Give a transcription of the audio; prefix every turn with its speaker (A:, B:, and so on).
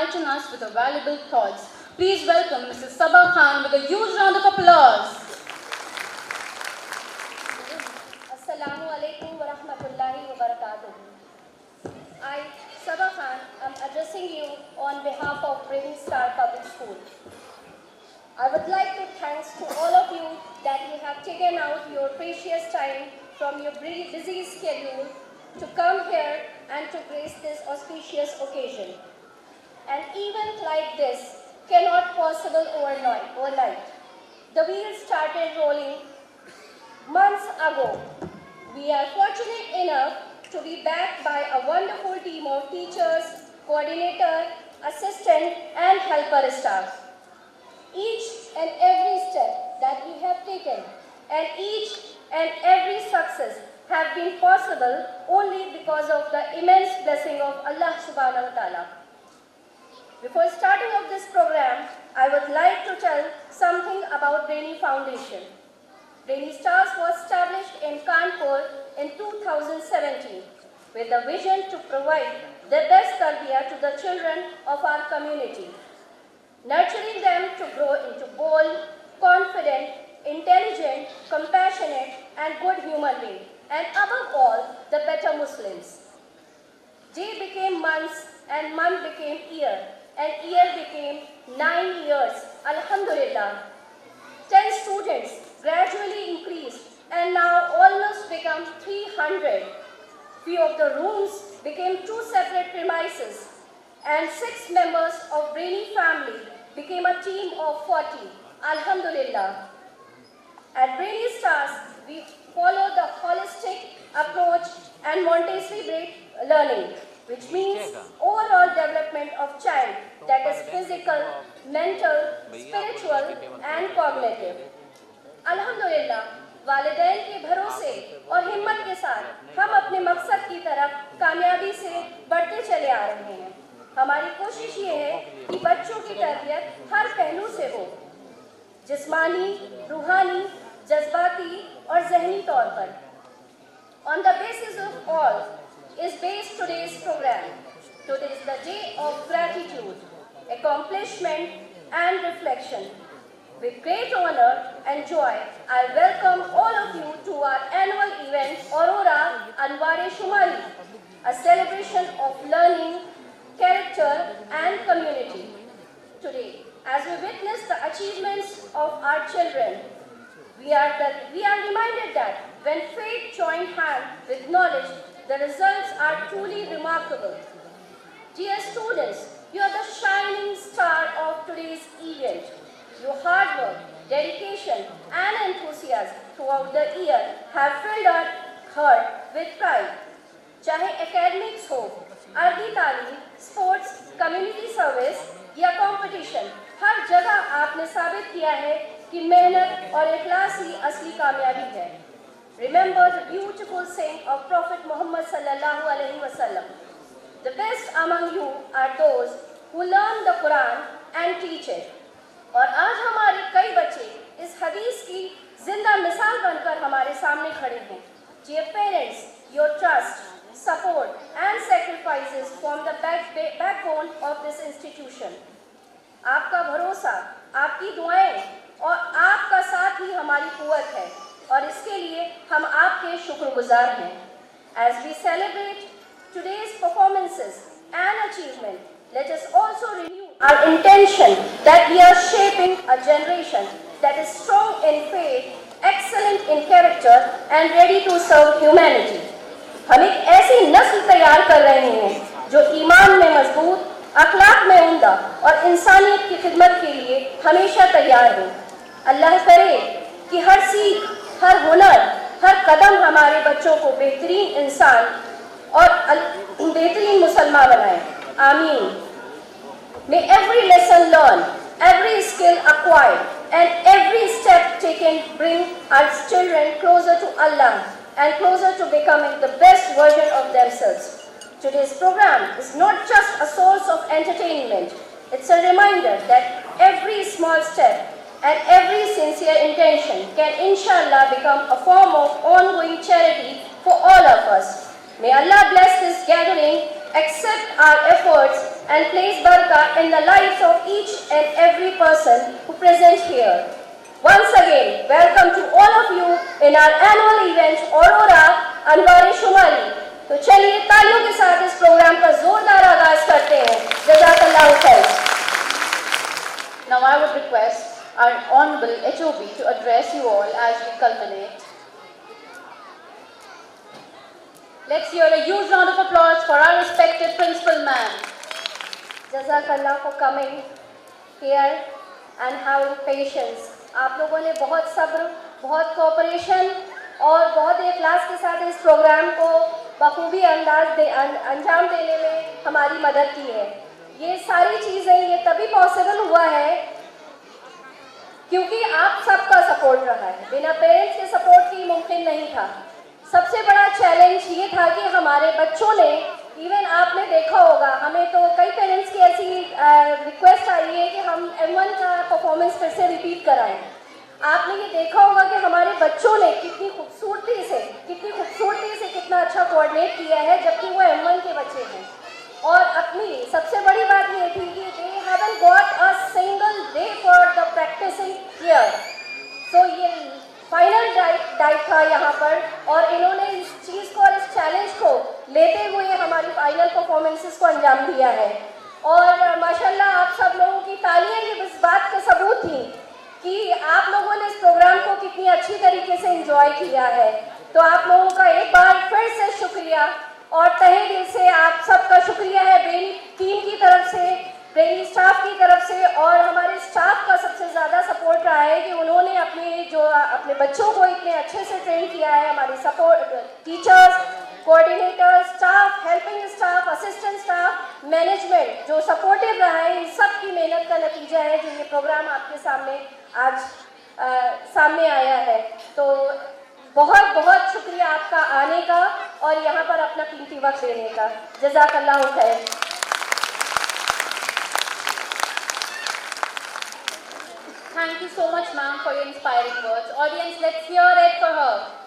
A: enlighten us with her valuable thoughts. Please welcome Mrs. Sabah Khan with a huge round of applause.
B: Assalamu alaikum wa rahmatullahi wa barakatuh. I, Sabah Khan, am addressing you on behalf of Brahmi Star Public School. I would like to thank to all of you that you have taken out your precious time from your busy schedule to come here and to grace this auspicious occasion. An event like this cannot possible overnight. The wheels started rolling months ago. We are fortunate enough to be backed by a wonderful team of teachers, coordinator, assistant, and helper staff. Each and every step that we have taken and each and every success have been possible only because of the immense blessing of Allah subhanahu wa ta'ala. Before starting of this program, I would like to tell something about Brahmi Foundation. Brahmi Stars was established in Kanpur in 2017 with the vision to provide the best tarbiyah to the children of our community, nurturing them to grow into bold, confident, intelligent, compassionate, and good human beings, and above all, the better Muslims. Day became months, and month became year, and year became 9 years. Alhamdulillah. 10 students gradually increased, and now almost become 300. Few of the rooms became 2 separate premises, and 6 members of Brahmi family became a team of 40. Alhamdulillah. At Brahmi Stars, we follow the holistic approach and Montessori learning, which means overall development of child, that is physical, mental, spiritual, and cognitive. Alhamdulillah, वालिदैन के भरोसे और हिम्मत के साथ हम अपने मकसद की तरफ कामयाबी से बढ़ते चले आ रहे हैं। हमारी कोशिश ये है कि बच्चों की तरबियत हर पहलू से हो, जिस्मानी, रूहानी, जज्बाती और ज़हनी तौर पर। On the basis of all is based today's program. Today is the day of gratitude, accomplishment and reflection. With great honor and joy, I welcome all of you to our annual event, Aurora Anwar-e-Shumari, a celebration of learning, character and community. Today, as we witness the achievements of our children, we are reminded that when faith joins hands with knowledge, the results are truly remarkable. Dear students, you are the shining star of today's event. Your hard work, dedication and enthusiasm throughout the year have filled our heart with pride. चाहे academics हो, earthy तालीम, sports, community service या competition, हर जगह आपने साबित किया है कि मेहनत और इखलास ही असली कामयाबी है. Remember the beautiful saying of Prophet Muhammad sallallahu alaihi wasallam. The best among you are those who learn the Quran and teach it. और आज हमारे कई बच्चे इस हदीस की जिंदा मिसाल बनकर हमारे सामने खड़े हैं. Dear parents, your trust, support and sacrifices form the backbone of this institution. आपका भरोसा, आपकी दुआएं और आपका साथ ही हमारी कुव्वत है और इसके लिए हम आपके शुक्रगुजार हैं. As we celebrate today's performances and achievement, let us also renew our intention that we are shaping a generation that is strong in faith, excellent in character and ready to serve humanity. हम एक ऐसी नस्ल तैयार कर रहे हैं जो ईमान में मजबूत, अखलाक में उम्दा और इंसानियत की खिदमत के लिए हमेशा तैयार हो. अल्लाह करे कि हर सीख, हर हुनर, हर कदम हमारे बच्चों को बेहतरीन इंसान और बेहतरीन मुसलमान बनाए. आमीन. May every lesson learned, every skill acquired, and every step taken bring our children closer to Allah and closer to becoming the best version of themselves. Today's program is not just a source of entertainment. It's a reminder that every small step and every sincere intention can inshallah become a form of ongoing charity for all of us. May Allah bless this gathering, accept our efforts and place barakah in the lives of each and every person who present here. Once again, welcome to all of you in our annual event Aurora Anwar-e-Shumari. तो चलिए तालियों के साथ इस programme का जोरदार आगाज करते हैं. जज़ाकल्लाहु खैर.
A: Now I would request our Honorable HOB to address you all as we culminate. Let's hear a huge round of applause for our respected Principal Ma'am.
B: जज़ाकल्लाह for coming here and having patience. आप लोगों ने बहुत सब्र, बहुत cooperation और बहुत इखलास के साथ इस प्रोग्राम को बखूबी अंजाम देने में हमारी मदद की है. ये सारी चीज़ें ये तभी पॉसिबल हुआ है क्योंकि आप सबका सपोर्ट रहा है. बिना पेरेंट्स के सपोर्ट के मुमकिन नहीं था. सबसे बड़ा चैलेंज ये था कि हमारे बच्चों ने, इवन आपने देखा होगा, हमें तो कई पेरेंट्स की ऐसी रिक्वेस्ट आई है कि हम M1 का परफॉर्मेंस फिर से रिपीट कराएं. आपने ये देखा होगा कि हमारे बच्चों ने कितनी खूबसूरती से कितना अच्छा कोऑर्डिनेट किया है, जबकि वो M1 के बच्चे हैं. और अपनी सबसे बड़ी बात ये थी कि they haven't got a single day for the practicing here. So ये फाइनल डाइट था यहाँ पर, और इन्होंने इस चीज़ को और इस चैलेंज को लेते हुए हमारी फाइनल परफॉर्मेंसेस को अंजाम दिया है. और माशाल्लाह आप सब लोगों की तालियां ये इस बात का सबूत थी कि आप लोगों ने इस प्रोग्राम को कितनी अच्छी तरीके से एंजॉय किया है. तो आप लोगों का एक बार फिर से शुक्रिया, और तहे दिल से आप सबका शुक्रिया है ब्रेनी टीम की तरफ से, ब्रेनी स्टाफ की तरफ से, और हमारे स्टाफ का सबसे ज़्यादा सपोर्ट रहा है कि उन्होंने अपने बच्चों को इतने अच्छे से ट्रेन किया है. हमारी support teachers, coordinators, staff, helping staff, assistant staff, management जो सपोर्टिव रहा है, इन सब की मेहनत का नतीजा है जो ये प्रोग्राम आपके सामने आज सामने आया है. तो बहुत बहुत शुक्रिया आपका आने का और यहाँ पर अपना कीमती वक्त देने का. जज़ाकल्लाहु खैर.
A: Thank you so much, ma'am, for your inspiring words. Audience, let's hear it for her.